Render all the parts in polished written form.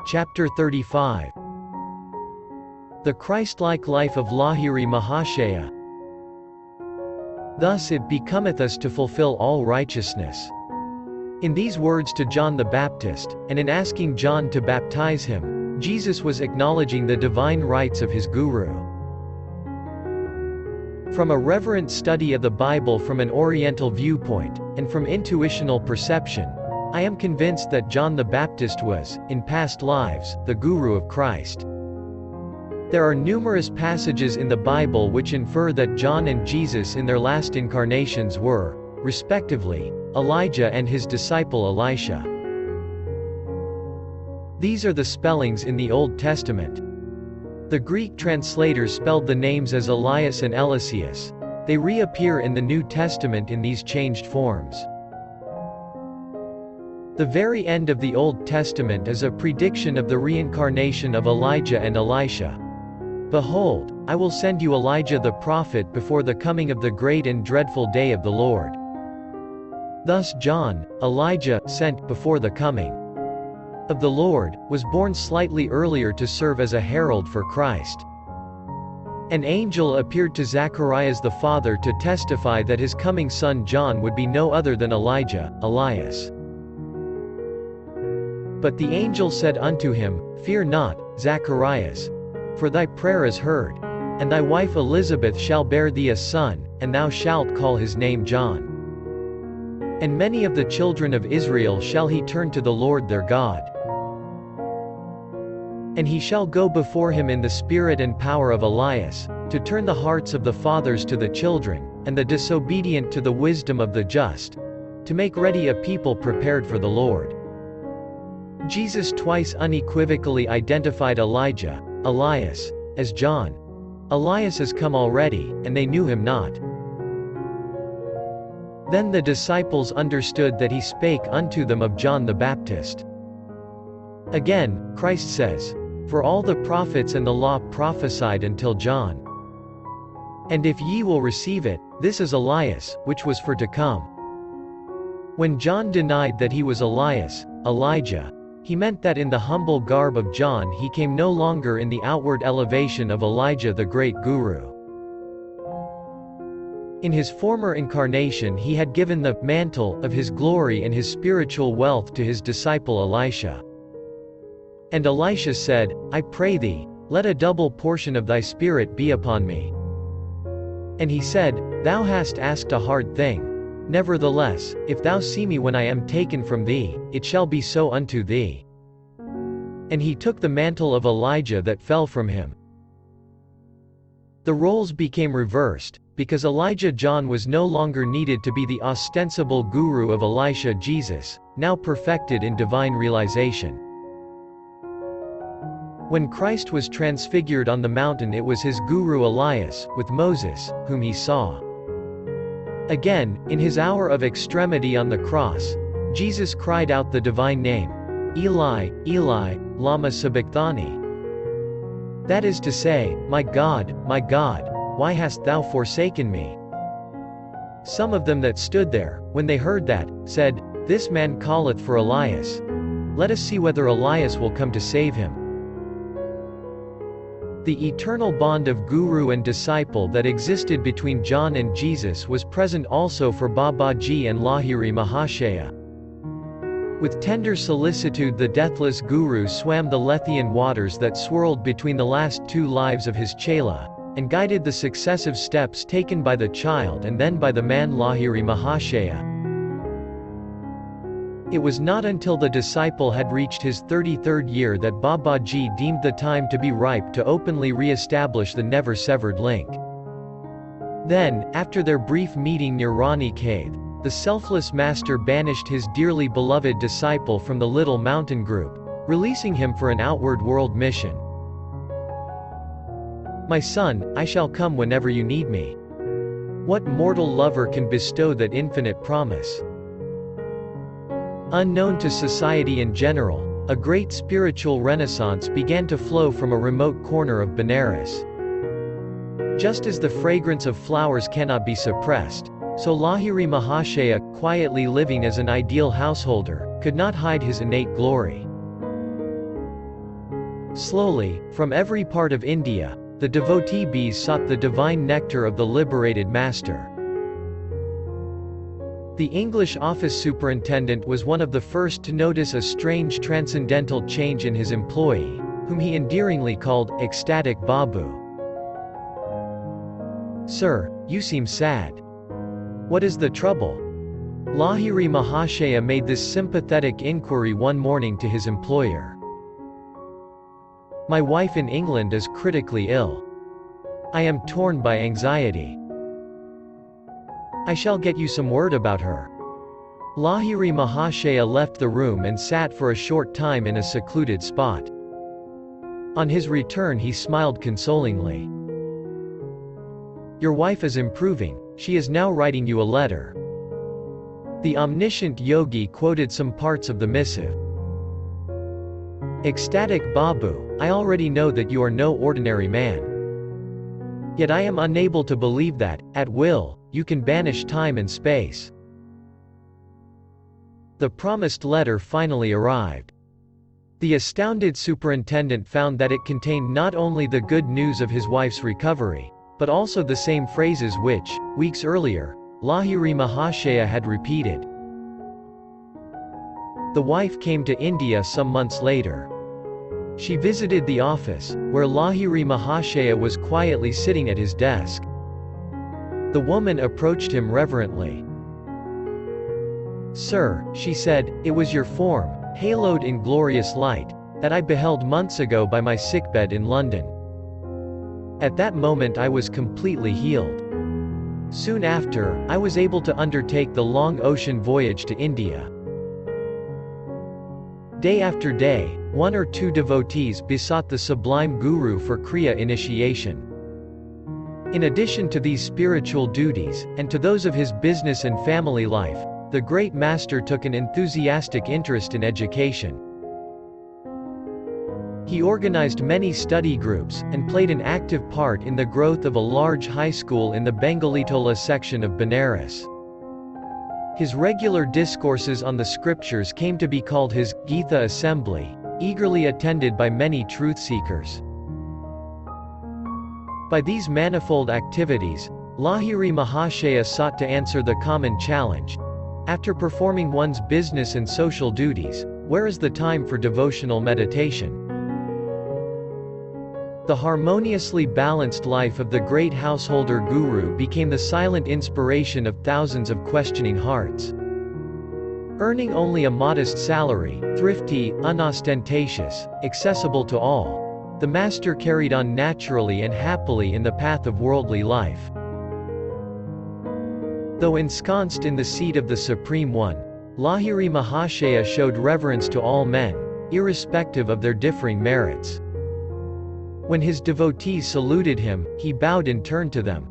Chapter 35. The Christlike Life of Lahiri Mahashaya. Thus it becometh us to fulfill all righteousness. In these words to John the Baptist, and in asking John to baptize him, Jesus was acknowledging the divine rights of his guru. From a reverent study of the Bible from an Oriental viewpoint, and from intuitional perception, I am convinced that John the Baptist was, in past lives, the guru of Christ. There are numerous passages in the Bible which infer that John and Jesus in their last incarnations were, respectively, Elijah and his disciple Elisha. These are the spellings in the Old Testament. The Greek translators spelled the names as Elias and Eliseus. They reappear in the New Testament in these changed forms. The very end of the Old Testament is a prediction of the reincarnation of Elijah and Elisha. Behold, I will send you Elijah the prophet before the coming of the great and dreadful day of the Lord. Thus John, Elijah, sent before the coming of the Lord, was born slightly earlier to serve as a herald for Christ. An angel appeared to Zacharias the father to testify that his coming son John would be no other than Elijah, Elias. But the angel said unto him, Fear not, Zacharias, for thy prayer is heard, and thy wife Elizabeth shall bear thee a son, and thou shalt call his name John. And many of the children of Israel shall he turn to the Lord their God. And he shall go before him in the spirit and power of Elias, to turn the hearts of the fathers to the children, and the disobedient to the wisdom of the just, to make ready a people prepared for the Lord. Jesus twice unequivocally identified Elijah, Elias, as John. Elias is come already, and they knew him not. Then the disciples understood that he spake unto them of John the Baptist. Again, Christ says, For all the prophets and the law prophesied until John. And if ye will receive it, this is Elias, which was for to come. When John denied that he was Elias, Elijah, he meant that in the humble garb of John he came no longer in the outward elevation of Elijah the great guru. In his former incarnation he had given the mantle of his glory and his spiritual wealth to his disciple Elisha. And Elisha said, I pray thee, let a double portion of thy spirit be upon me. And he said, Thou hast asked a hard thing. Nevertheless, if thou see me when I am taken from thee, it shall be so unto thee. And he took the mantle of Elijah that fell from him. The roles became reversed, because Elijah John was no longer needed to be the ostensible guru of Elisha Jesus, now perfected in divine realization. When Christ was transfigured on the mountain, it was his guru Elias, with Moses, whom he saw. Again, in his hour of extremity on the cross, Jesus cried out the divine name, Eli, Eli, lama sabachthani. That is to say, my God, why hast thou forsaken me? Some of them that stood there, when they heard that, said, This man calleth for Elias. Let us see whether Elias will come to save him. The eternal bond of guru and disciple that existed between John and Jesus was present also for Babaji and Lahiri Mahashaya. With tender solicitude the deathless guru swam the Lethean waters that swirled between the last two lives of his chela, and guided the successive steps taken by the child and then by the man Lahiri Mahashaya. It was not until the disciple had reached his 33rd year that Babaji deemed the time to be ripe to openly re-establish the never-severed link. Then, after their brief meeting near Rani Cave, the selfless master banished his dearly beloved disciple from the little mountain group, releasing him for an outward world mission. My son, I shall come whenever you need me. What mortal lover can bestow that infinite promise? Unknown to society in general, a great spiritual renaissance began to flow from a remote corner of Benares. Just as the fragrance of flowers cannot be suppressed, so Lahiri Mahashaya, quietly living as an ideal householder, could not hide his innate glory. Slowly, from every part of India, the devotee bees sought the divine nectar of the liberated master. The English office superintendent was one of the first to notice a strange transcendental change in his employee, whom he endearingly called ecstatic Babu. "Sir, you seem sad. What is the trouble?" Lahiri Mahashaya made this sympathetic inquiry one morning to his employer. "My wife in England is critically ill. I am torn by anxiety. I shall get you some word about her." Lahiri Mahashaya left the room and sat for a short time in a secluded spot. On his return he smiled consolingly. "Your wife is improving, she is now writing you a letter." The omniscient Yogi quoted some parts of the missive. "Ecstatic Babu, I already know that you are no ordinary man. Yet I am unable to believe that, at will, you can banish time and space." The promised letter finally arrived. The astounded superintendent found that it contained not only the good news of his wife's recovery, but also the same phrases which, weeks earlier, Lahiri Mahashaya had repeated. The wife came to India some months later. She visited the office, where Lahiri Mahashaya was quietly sitting at his desk. The woman approached him reverently. "Sir," she said, "it was your form, haloed in glorious light, that I beheld months ago by my sickbed in London. At that moment I was completely healed. Soon after, I was able to undertake the long ocean voyage to India. Day after day, one or two devotees besought the sublime Guru for Kriya initiation. In addition to these spiritual duties, and to those of his business and family life, the great master took an enthusiastic interest in education. He organized many study groups, and played an active part in the growth of a large high school in the Bengalitola section of Benares. His regular discourses on the scriptures came to be called his Gita Assembly, eagerly attended by many truth-seekers. By these manifold activities, Lahiri Mahashaya sought to answer the common challenge. After performing one's business and social duties, where is the time for devotional meditation? The harmoniously balanced life of the great householder guru became the silent inspiration of thousands of questioning hearts. Earning only a modest salary, thrifty, unostentatious, accessible to all, the master carried on naturally and happily in the path of worldly life. Though ensconced in the seat of the Supreme One, Lahiri Mahashaya showed reverence to all men, irrespective of their differing merits. When his devotees saluted him, he bowed in turn to them.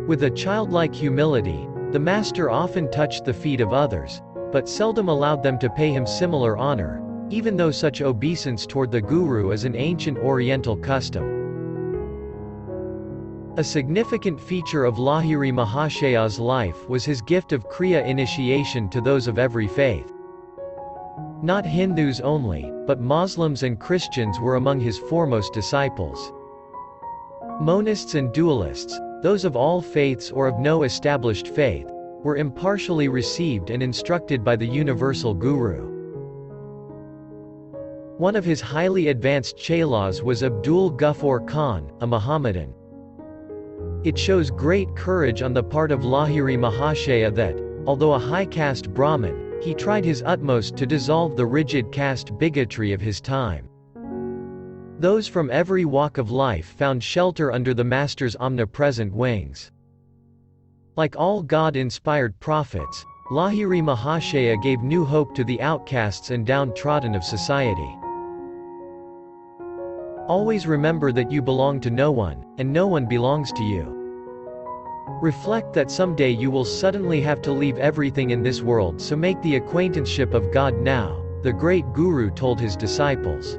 With a childlike humility, the master often touched the feet of others, but seldom allowed them to pay him similar honor, even though such obeisance toward the guru is an ancient Oriental custom. A significant feature of Lahiri Mahashaya's life was his gift of Kriya initiation to those of every faith. Not Hindus only, but Muslims and Christians were among his foremost disciples. Monists and dualists, those of all faiths or of no established faith, were impartially received and instructed by the universal guru. One of his highly advanced chelas was Abdul Ghaffar Khan, a Mohammedan. It shows great courage on the part of Lahiri Mahashaya that, although a high-caste Brahmin, he tried his utmost to dissolve the rigid caste bigotry of his time. Those from every walk of life found shelter under the master's omnipresent wings. Like all God-inspired prophets, Lahiri Mahashaya gave new hope to the outcasts and downtrodden of society. Always remember that you belong to no one, and no one belongs to you. Reflect that someday you will suddenly have to leave everything in this world, so make the acquaintanceship of God now, the great Guru told his disciples.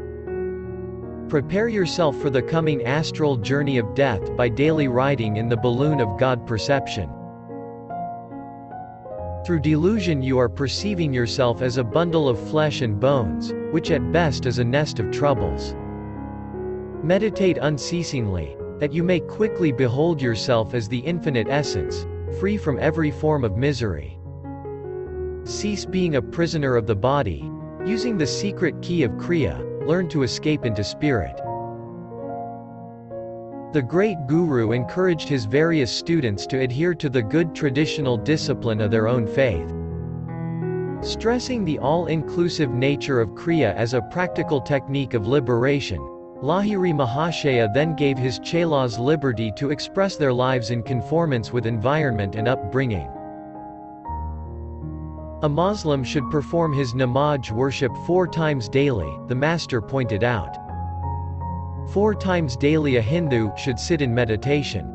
Prepare yourself for the coming astral journey of death by daily riding in the balloon of God perception. Through delusion you are perceiving yourself as a bundle of flesh and bones, which at best is a nest of troubles. Meditate unceasingly, that you may quickly behold yourself as the infinite essence, free from every form of misery. Cease being a prisoner of the body. Using the secret key of Kriya, learn to escape into spirit. The great guru encouraged his various students to adhere to the good traditional discipline of their own faith. Stressing the all-inclusive nature of Kriya as a practical technique of liberation, Lahiri Mahashaya then gave his chelas liberty to express their lives in conformance with environment and upbringing. A Muslim should perform his namaz worship 4 times daily, the master pointed out. 4 times daily a Hindu should sit in meditation.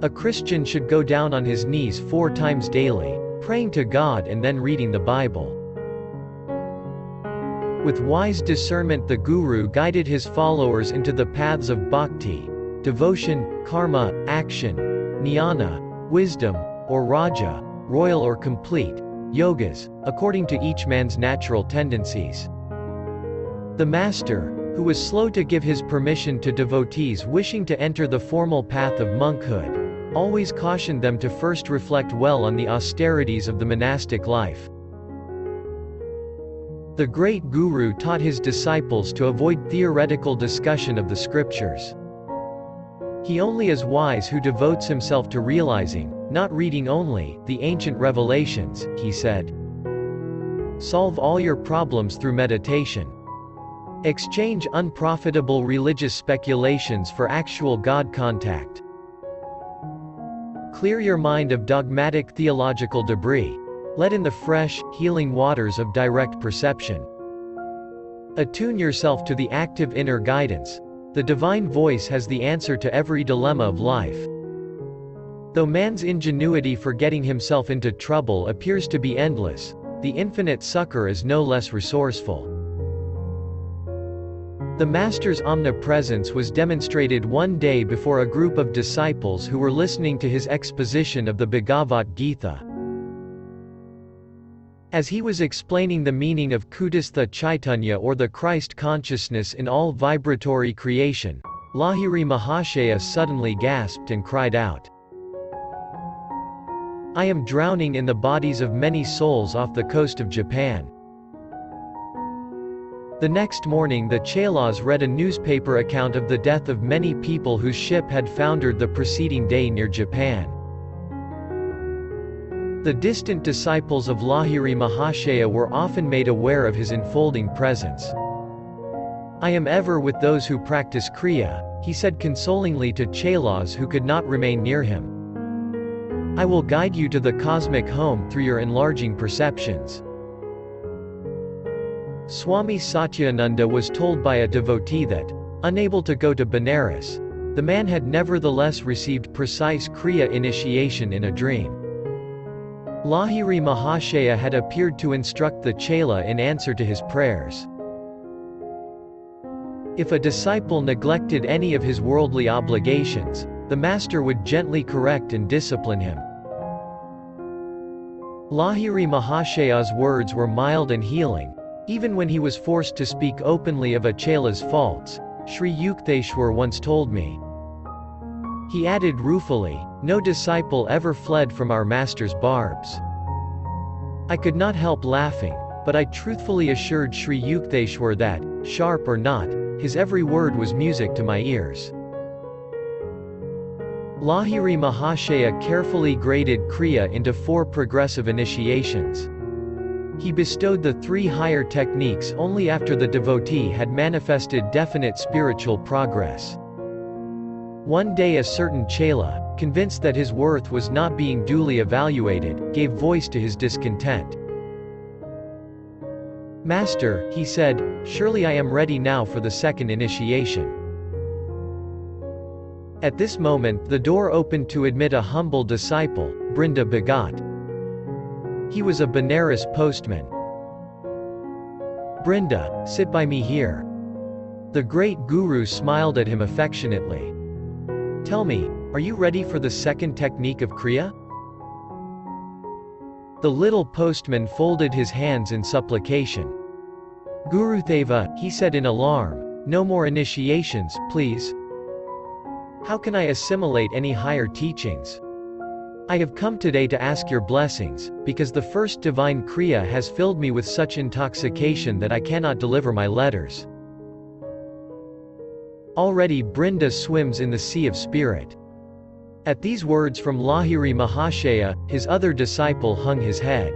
A Christian should go down on his knees 4 times daily, praying to God and then reading the Bible. With wise discernment the Guru guided his followers into the paths of bhakti, devotion, karma, action, jnana, wisdom, or raja, royal or complete, yogas, according to each man's natural tendencies. The master, who was slow to give his permission to devotees wishing to enter the formal path of monkhood, always cautioned them to first reflect well on the austerities of the monastic life. The great guru taught his disciples to avoid theoretical discussion of the scriptures. He only is wise who devotes himself to realizing, not reading only, the ancient revelations, he said. Solve all your problems through meditation. Exchange unprofitable religious speculations for actual God contact. Clear your mind of dogmatic theological debris. Let in the fresh, healing waters of direct perception. Attune yourself to the active inner guidance. The divine voice has the answer to every dilemma of life. Though man's ingenuity for getting himself into trouble appears to be endless, the infinite succor is no less resourceful. The Master's omnipresence was demonstrated one day before a group of disciples who were listening to his exposition of the Bhagavad Gita. As he was explaining the meaning of Kutastha Chaitanya or the Christ consciousness in all vibratory creation, Lahiri Mahashaya suddenly gasped and cried out, "I am drowning in the bodies of many souls off the coast of Japan." The next morning the chelas read a newspaper account of the death of many people whose ship had foundered the preceding day near Japan. The distant disciples of Lahiri Mahashaya were often made aware of his enfolding presence. "I am ever with those who practice Kriya," he said consolingly to chelas who could not remain near him. "I will guide you to the cosmic home through your enlarging perceptions." Swami Satyananda was told by a devotee that, unable to go to Benares, the man had nevertheless received precise Kriya initiation in a dream. Lahiri Mahashaya had appeared to instruct the chela in answer to his prayers. If a disciple neglected any of his worldly obligations, the master would gently correct and discipline him. Lahiri Mahashaya's words were mild and healing. Even when he was forced to speak openly of a chela's faults, Sri Yukteswar once told me. He added ruefully, "No disciple ever fled from our master's barbs." I could not help laughing, but I truthfully assured Sri Yukteswar that, sharp or not, his every word was music to my ears. Lahiri Mahashaya carefully graded Kriya into 4 progressive initiations. He bestowed the 3 higher techniques only after the devotee had manifested definite spiritual progress. One day a certain chela, convinced that his worth was not being duly evaluated, gave voice to his discontent. "Master," he said, "surely I am ready now for the 2nd initiation." At this moment the door opened to admit a humble disciple, Brinda Bhagat. He was a Benares postman. "Brinda, sit by me here." The great guru smiled at him affectionately. "Tell me, are you ready for the 2nd technique of Kriya?" The little postman folded his hands in supplication. Gurudeva, he said in alarm, no more initiations, please. How can I assimilate any higher teachings? I have come today to ask your blessings, because the first divine Kriya has filled me with such intoxication that I cannot deliver my letters. Already Brinda swims in the sea of spirit. At these words from Lahiri Mahashaya, his other disciple hung his head.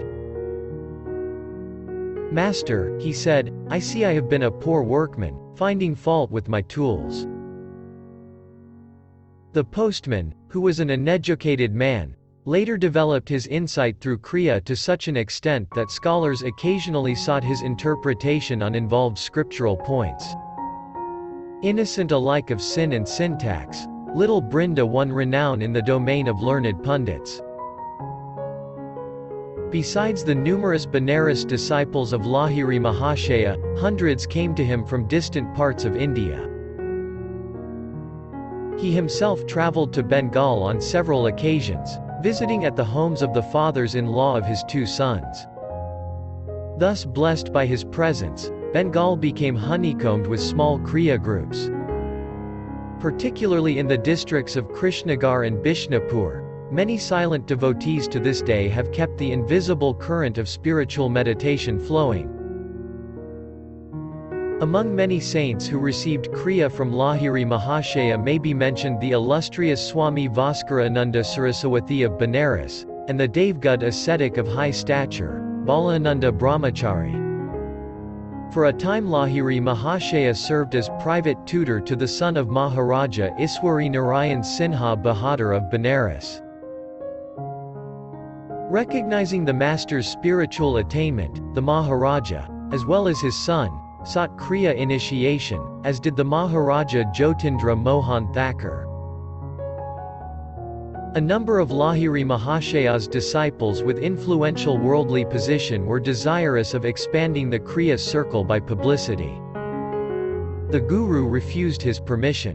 Master, he said, I see I have been a poor workman, finding fault with my tools. The postman, who was an uneducated man, later developed his insight through Kriya to such an extent that scholars occasionally sought his interpretation on involved scriptural points. Innocent alike of sin and syntax, little Brinda won renown in the domain of learned pundits. Besides the numerous Benares disciples of Lahiri Mahashaya, hundreds came to him from distant parts of India. He himself traveled to Bengal on several occasions, visiting at the homes of the fathers-in-law of his two sons. Thus blessed by his presence, Bengal became honeycombed with small Kriya groups. Particularly in the districts of Krishnagar and Bishnupur, many silent devotees to this day have kept the invisible current of spiritual meditation flowing. Among many saints who received Kriya from Lahiri Mahashaya may be mentioned the illustrious Swami Vaskaraananda Saraswati of Benares, and the Devgud ascetic of high stature, Balananda Brahmachari. For a time Lahiri Mahashaya served as private tutor to the son of Maharaja Iswari Narayan Sinha Bahadur of Benares. Recognizing the master's spiritual attainment, the Maharaja, as well as his son, sought Kriya initiation, as did the Maharaja Jyotindra Mohan Thakur. A number of Lahiri Mahashaya's disciples with influential worldly position were desirous of expanding the Kriya circle by publicity. The Guru refused his permission.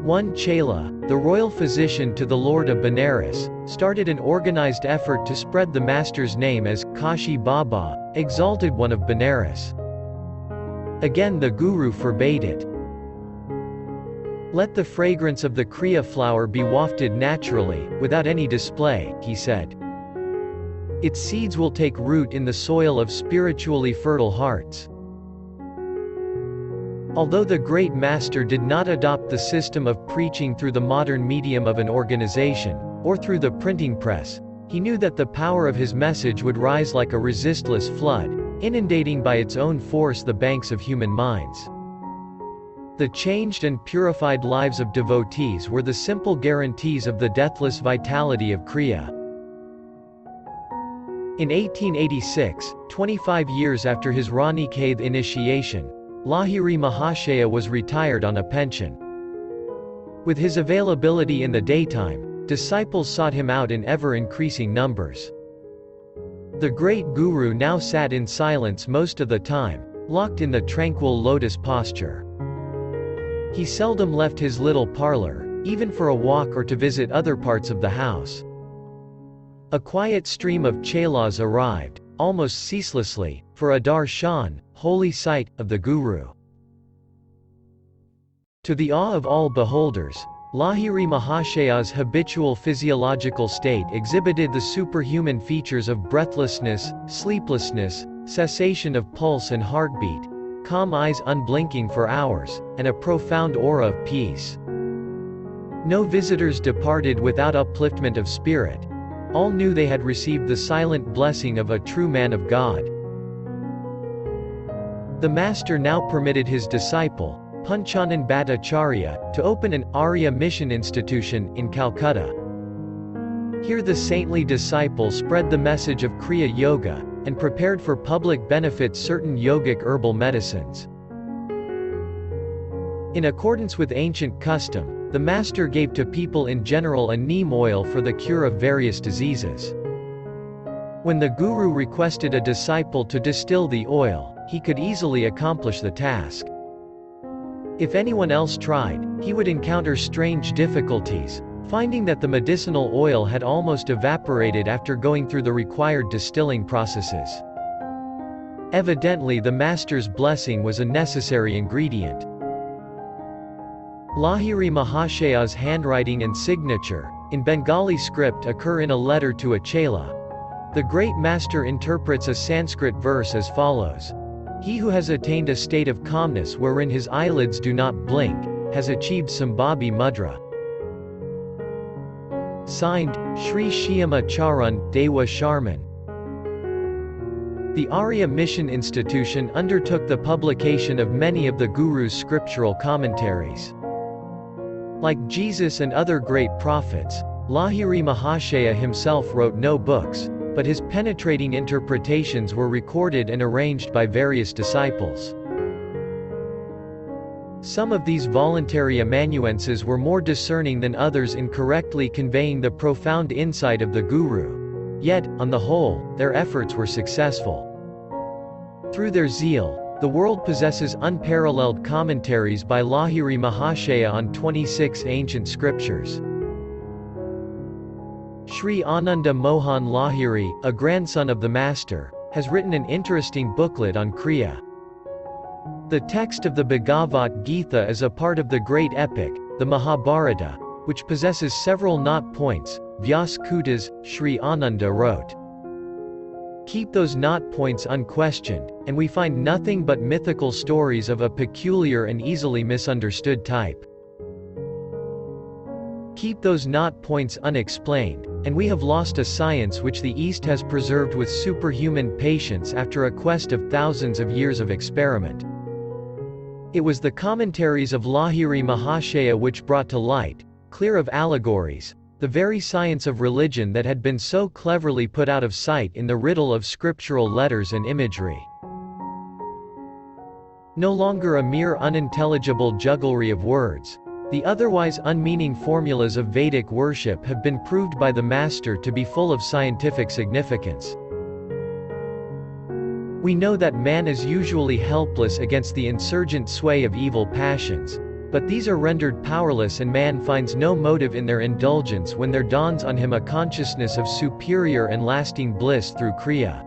One Chela, the royal physician to the Lord of Benares, started an organized effort to spread the master's name as Kashi Baba, exalted one of Benares. Again the Guru forbade it. Let the fragrance of the Kriya flower be wafted naturally, without any display, he said. Its seeds will take root in the soil of spiritually fertile hearts. Although the great master did not adopt the system of preaching through the modern medium of an organization, or through the printing press, he knew that the power of his message would rise like a resistless flood, inundating by its own force the banks of human minds. The changed and purified lives of devotees were the simple guarantees of the deathless vitality of Kriya. In 1886, 25 years after his Raniketh initiation, Lahiri Mahashaya was retired on a pension. With his availability in the daytime, disciples sought him out in ever-increasing numbers. The great Guru now sat in silence most of the time, locked in the tranquil lotus posture. He seldom left his little parlor, even for a walk or to visit other parts of the house. A quiet stream of chelas arrived, almost ceaselessly, for a darshan, holy sight, of the Guru. To the awe of all beholders, Lahiri Mahashaya's habitual physiological state exhibited the superhuman features of breathlessness, sleeplessness, cessation of pulse and heartbeat, calm eyes unblinking for hours, and a profound aura of peace. No visitors departed without upliftment of spirit. All knew they had received the silent blessing of a true man of God. The master now permitted his disciple, Panchanan Bhattacharya, to open an Arya mission institution in Calcutta. Here the saintly disciple spread the message of Kriya Yoga, and prepared for public benefit certain yogic herbal medicines. In accordance with ancient custom, the master gave to people in general a neem oil for the cure of various diseases. When the Guru requested a disciple to distill the oil, he could easily accomplish the task. If anyone else tried, he would encounter strange difficulties, finding that the medicinal oil had almost evaporated after going through the required distilling processes. Evidently the master's blessing was a necessary ingredient. Lahiri Mahashaya's handwriting and signature, in Bengali script, occur in a letter to a chela. The great master interprets a Sanskrit verse as follows: "He who has attained a state of calmness wherein his eyelids do not blink, has achieved Sambhavi Mudra." Signed, Sri Shyama Charan, Dewa Sharman. The Arya Mission Institution undertook the publication of many of the Guru's scriptural commentaries. Like Jesus and other great prophets, Lahiri Mahashaya himself wrote no books, but his penetrating interpretations were recorded and arranged by various disciples. Some of these voluntary amanuenses were more discerning than others in correctly conveying the profound insight of the Guru. Yet, on the whole, their efforts were successful. Through their zeal, the world possesses unparalleled commentaries by Lahiri Mahashaya on 26 ancient scriptures. Sri Ananda Mohan Lahiri, a grandson of the Master, has written an interesting booklet on Kriya. The text of the Bhagavad Gita is a part of the great epic, the Mahabharata, which possesses several knot points. Vyas Kutas, Sri Ananda wrote. Keep those knot points unquestioned, and we find nothing but mythical stories of a peculiar and easily misunderstood type. Keep those knot points unexplained, and we have lost a science which the East has preserved with superhuman patience after a quest of thousands of years of experiment. It was the commentaries of Lahiri Mahashaya which brought to light, clear of allegories, the very science of religion that had been so cleverly put out of sight in the riddle of scriptural letters and imagery. No longer a mere unintelligible jugglery of words, the otherwise unmeaning formulas of Vedic worship have been proved by the Master to be full of scientific significance. We know that man is usually helpless against the insurgent sway of evil passions, but these are rendered powerless and man finds no motive in their indulgence when there dawns on him a consciousness of superior and lasting bliss through Kriya.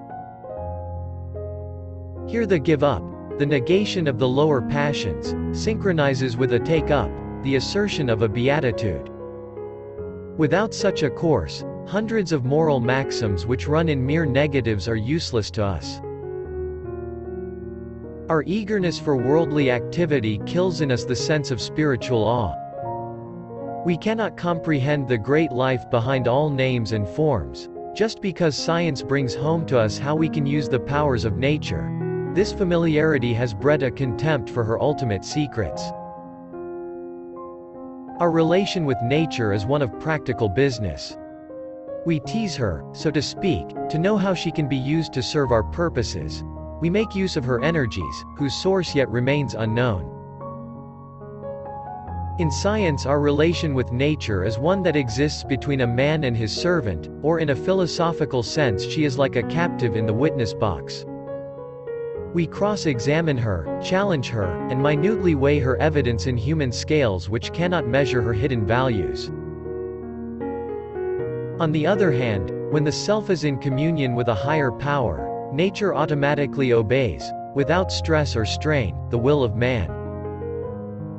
Here the give up, the negation of the lower passions, synchronizes with a take up, the assertion of a beatitude. Without such a course, hundreds of moral maxims which run in mere negatives are useless to us. Our eagerness for worldly activity kills in us the sense of spiritual awe. We cannot comprehend the great life behind all names and forms, just because science brings home to us how we can use the powers of nature. This familiarity has bred a contempt for her ultimate secrets. Our relation with nature is one of practical business. We tease her, so to speak, to know how she can be used to serve our purposes. We make use of her energies, whose source yet remains unknown. In science, our relation with nature is one that exists between a man and his servant, or in a philosophical sense she is like a captive in the witness box. We cross-examine her, challenge her, and minutely weigh her evidence in human scales which cannot measure her hidden values. On the other hand, when the self is in communion with a higher power, nature automatically obeys, without stress or strain, the will of man.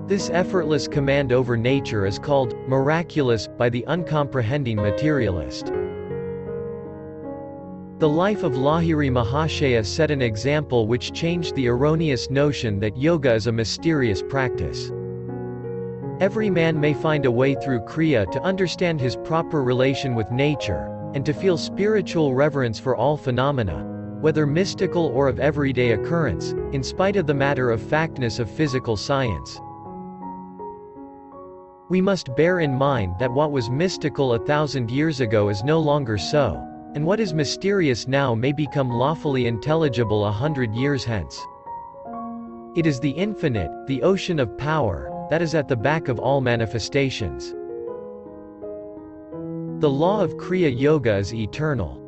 This effortless command over nature is called miraculous by the uncomprehending materialist. The life of Lahiri Mahashaya set an example which changed the erroneous notion that yoga is a mysterious practice. Every man may find a way through Kriya to understand his proper relation with nature, and to feel spiritual reverence for all phenomena, whether mystical or of everyday occurrence, in spite of the matter-of-factness of physical science. We must bear in mind that what was mystical 1,000 years ago is no longer so, and what is mysterious now may become lawfully intelligible 100 years hence. It is the infinite, the ocean of power, that is at the back of all manifestations. The law of Kriya Yoga is eternal.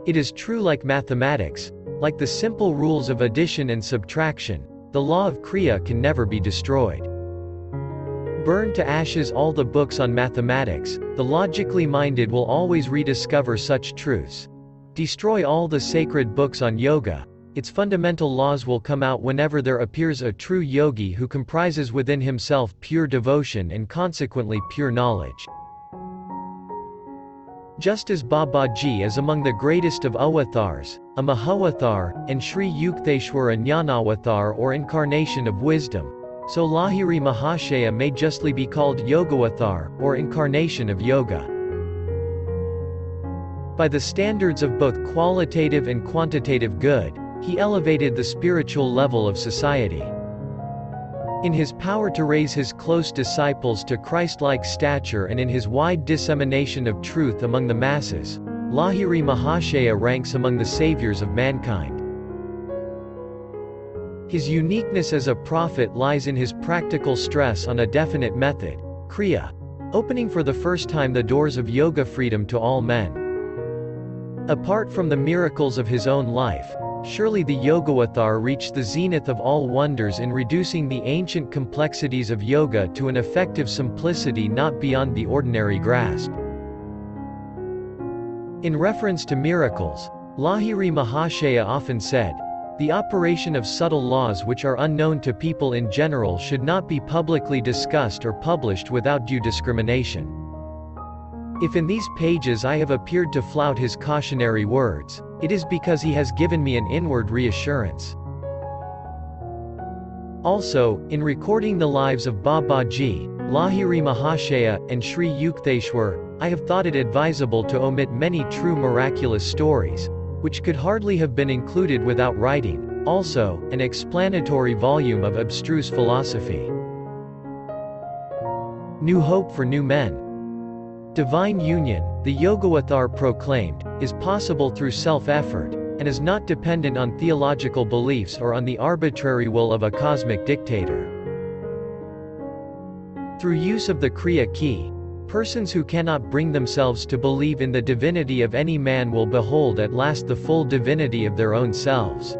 It is true like mathematics, like the simple rules of addition and subtraction, the law of Kriya can never be destroyed. Burn to ashes all the books on mathematics, the logically minded will always rediscover such truths. Destroy all the sacred books on yoga, its fundamental laws will come out whenever there appears a true yogi who comprises within himself pure devotion and consequently pure knowledge. Just as Babaji is among the greatest of avatars, a Mahavatar, and Sri Yukteswara Jnanavatar or incarnation of wisdom, so Lahiri Mahashaya may justly be called Yogavatar, or incarnation of yoga. By the standards of both qualitative and quantitative good, he elevated the spiritual level of society. In his power to raise his close disciples to Christlike stature and in his wide dissemination of truth among the masses, Lahiri Mahashaya ranks among the saviors of mankind. His uniqueness as a prophet lies in his practical stress on a definite method, Kriya, opening for the first time the doors of yoga freedom to all men. Apart from the miracles of his own life, surely the Yogavatar reached the zenith of all wonders in reducing the ancient complexities of yoga to an effective simplicity not beyond the ordinary grasp. In reference to miracles, Lahiri Mahashaya often said, "The operation of subtle laws which are unknown to people in general should not be publicly discussed or published without due discrimination." If in these pages I have appeared to flout his cautionary words, it is because he has given me an inward reassurance. Also, in recording the lives of Babaji, Lahiri Mahashaya, and Sri Yukteswar, I have thought it advisable to omit many true miraculous stories, which could hardly have been included without writing, also, an explanatory volume of abstruse philosophy. New hope for new men. Divine union, the Yogavatar proclaimed, is possible through self-effort, and is not dependent on theological beliefs or on the arbitrary will of a cosmic dictator. Through use of the Kriya key, persons who cannot bring themselves to believe in the divinity of any man will behold at last the full divinity of their own selves.